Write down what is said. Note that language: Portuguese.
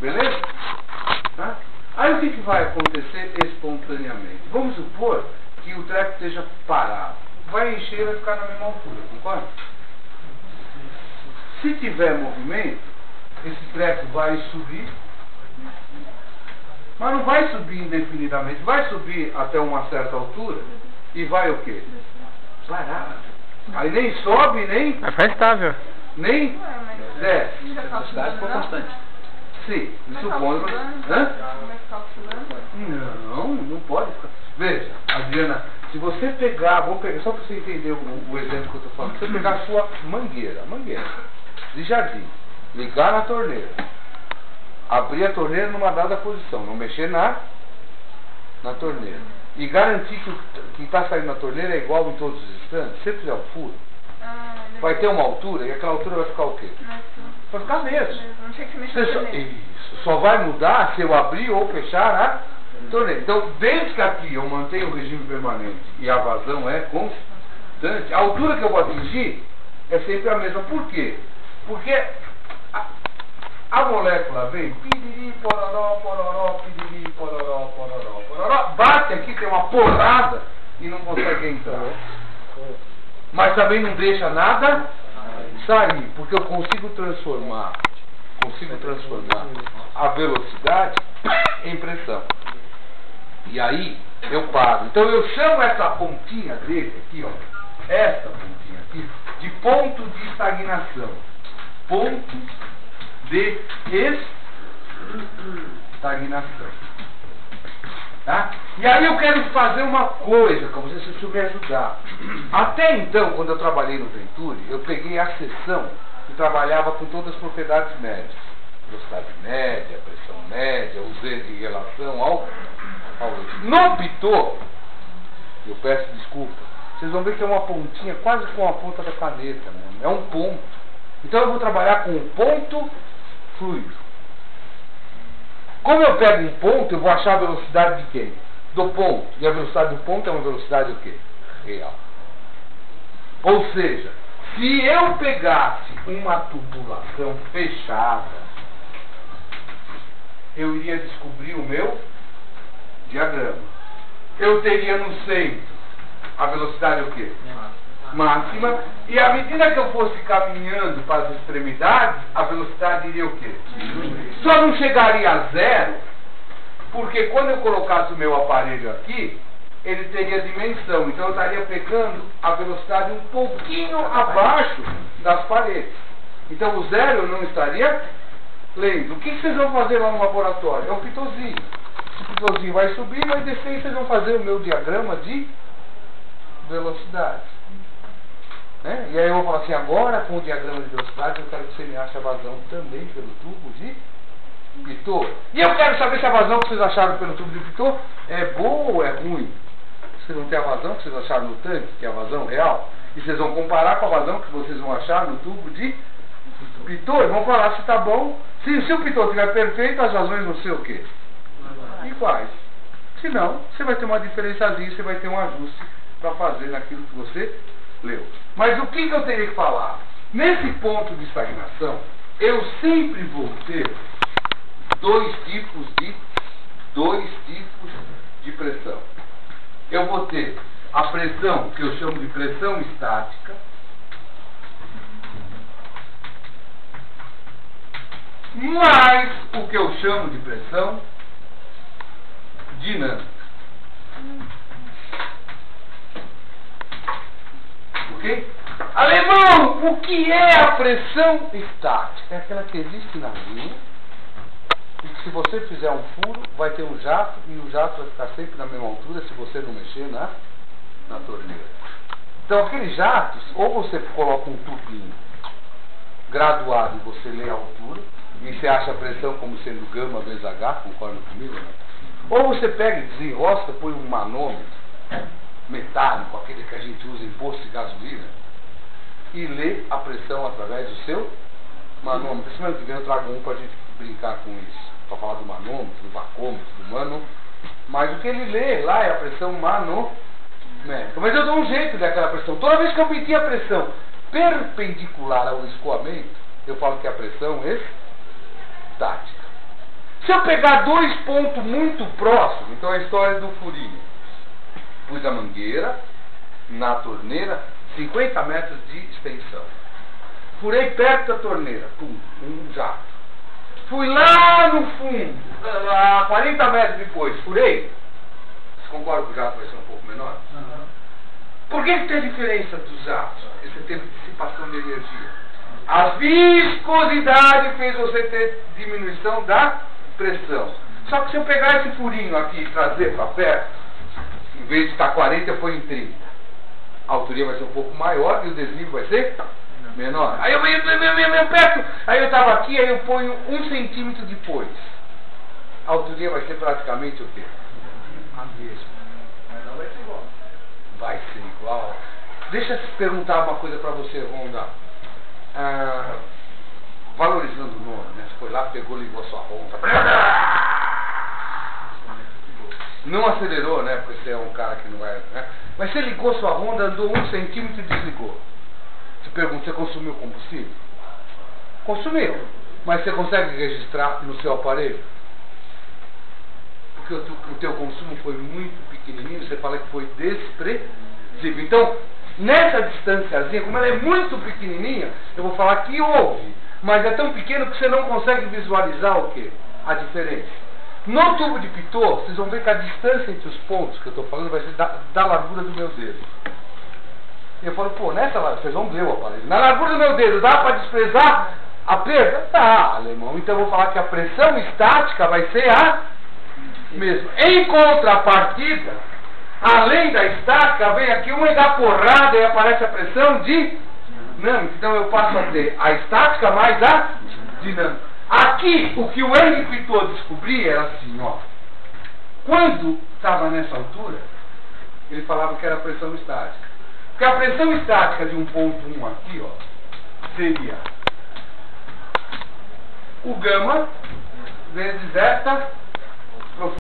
Beleza? Tá? Aí o que vai acontecer espontaneamente? Vamos supor que o treco esteja parado. Vai encher e vai ficar na mesma altura, concorda? Se tiver movimento, esse treco vai subir, mas não vai subir indefinidamente. Vai subir até uma certa altura e vai o quê? Parar. Aí nem sobe, nem... Vai ficar estável. Nem desce. A velocidade ficou constante. Sim, supondo... Não pode ficar. Veja, Adriana, se você pegar, vamos pegar, só para você entender o exemplo que eu estou falando, se você pegar a sua mangueira de jardim, ligar na torneira, abrir a torneira numa dada posição, não mexer na torneira, e garantir que o que está saindo na torneira é igual em todos os instantes, se você fizer um furo, vai ter uma altura, e aquela altura vai ficar o quê? Vai ficar mesmo. Não tinha que mexer na torneira. Isso, só vai mudar se eu abrir ou fechar a torneira. Então, desde que aqui eu mantenho o regime permanente e a vazão é constante, a altura que eu vou atingir é sempre a mesma. Por quê? Porque a molécula vem, piriri, pororó, pororó, piriri, pororó, pororó, pororó, bate aqui, tem uma porrada e não consegue entrar. Mas também não deixa nada sair, porque eu consigo transformar a velocidade em pressão. E aí eu paro. Então eu chamo essa pontinha dele aqui, ó, essa pontinha aqui, de ponto de estagnação. Ponto de estagnação. Tá? E aí eu quero fazer uma coisa com você, se isso me ajudar. Até então, quando eu trabalhei no Venturi, eu peguei a seção que trabalhava com todas as propriedades médias. Velocidade média, pressão média, o Z em relação ao no Pitot, eu peço desculpa, vocês vão ver que é uma pontinha quase com a ponta da caneta mesmo. É um ponto. Então eu vou trabalhar com um ponto fluido. Como eu pego um ponto, eu vou achar a velocidade de quem? Do ponto. E a velocidade do ponto é uma velocidade o quê? Real. Ou seja, se eu pegasse uma tubulação fechada, eu iria descobrir o meu diagrama. Eu teria no centro a velocidade o quê? Máxima. E à medida que eu fosse caminhando para as extremidades, a velocidade iria o quê? Só não chegaria a zero, porque quando eu colocasse o meu aparelho aqui, ele teria dimensão. Então eu estaria pegando a velocidade um pouquinho abaixo das paredes. Então o zero eu não estaria lendo. O que vocês vão fazer lá no laboratório? É um pitozinho. O pitozinho vai subir, vai descer e vocês vão fazer o meu diagrama de velocidade. Né? E aí eu vou falar assim, agora com o diagrama de velocidade eu quero que você me ache a vazão também pelo tubo de Pitot. E eu quero saber se a vazão que vocês acharam pelo tubo de Pitot é boa ou é ruim. Vocês vão ter a vazão que vocês acharam no tanque, que é a vazão real, e vocês vão comparar com a vazão que vocês vão achar no tubo de Pitot, e vão falar se está bom. Se o Pitot estiver perfeito, as vazões vão ser o quê? Iguais. Se não, você vai ter uma diferençazinha, você vai ter um ajuste para fazer naquilo que você leu. Mas o que eu teria que falar? Nesse ponto de estagnação, eu sempre vou ter dois tipos de pressão. Eu vou ter a pressão que eu chamo de pressão estática, mais o que eu chamo de pressão dinâmica. Ok? Alemão, o que é a pressão estática? É aquela que existe na linha e que se você fizer um furo, vai ter um jato e o jato vai ficar sempre na mesma altura se você não mexer na torneira. Então aqueles jatos, ou você coloca um tubinho graduado e você lê a altura e você acha a pressão como sendo gama vezes H, concorda comigo? Né? Ou você pega e desenrosca, põe um manômetro metálico, aquele que a gente usa em posto de gasolina, e lê a pressão através do seu manômetro. Semana que vem eu trago um para a gente brincar com isso, para falar do manômetro, do bacômetro, do mano. Mas o que ele lê lá é a pressão manômetrica. Mas eu dou um jeito daquela pressão. Toda vez que eu medir a pressão perpendicular ao escoamento, eu falo que é a pressão estática. Se eu pegar dois pontos muito próximos, então a história do furinho. Pus a mangueira na torneira, 50 metros de extensão. Furei perto da torneira, pum, um jato. Fui lá no fundo, a 40 metros depois, furei. Você concorda que o jato vai ser um pouco menor? Uhum. Por que tem a diferença dos jatos? Esse tempo de dissipação de energia. A viscosidade fez você ter diminuição da pressão. Só que se eu pegar esse furinho aqui e trazer para perto, em vez de estar 40, eu ponho em 30. A altura vai ser um pouco maior e o desnível vai ser menor. Aí eu perto, aí eu estava aqui, aí eu ponho 1 centímetro depois. A altura vai ser praticamente o quê? A mesma. Mas não vai ser igual. Vai ser igual. Deixa eu perguntar uma coisa para você, Ronda. Valorizando o nome, né? Você foi lá, pegou, ligou a sua Honda. Não acelerou, né? Porque você é um cara que não vai, né? Mas você ligou sua Honda, andou 1 centímetro e desligou. Você pergunta, você consumiu combustível? Consumiu. Mas você consegue registrar no seu aparelho? Porque o teu consumo foi muito pequenininho, você fala que foi desprezível. Então, nessa distânciazinha, como ela é muito pequenininha, eu vou falar que houve. Mas é tão pequeno que você não consegue visualizar o quê? A diferença. No tubo de Pitot, vocês vão ver que a distância entre os pontos que eu estou falando vai ser da largura do meu dedo. Eu falo, pô, nessa largura, vocês vão ver o aparelho. Na largura do meu dedo, dá para desprezar a perda? Tá, alemão. Então eu vou falar que a pressão estática vai ser a mesma. Em contrapartida, além da estática, vem aqui uma e dá porrada e aparece a pressão dinâmica. Então eu passo a ter a estática mais a dinâmica. Aqui, o que o Henri Pitot descobria era assim, ó. Quando estava nessa altura, ele falava que era pressão estática. Porque a pressão estática de um ponto 1 aqui, ó, seria o gama vezes eta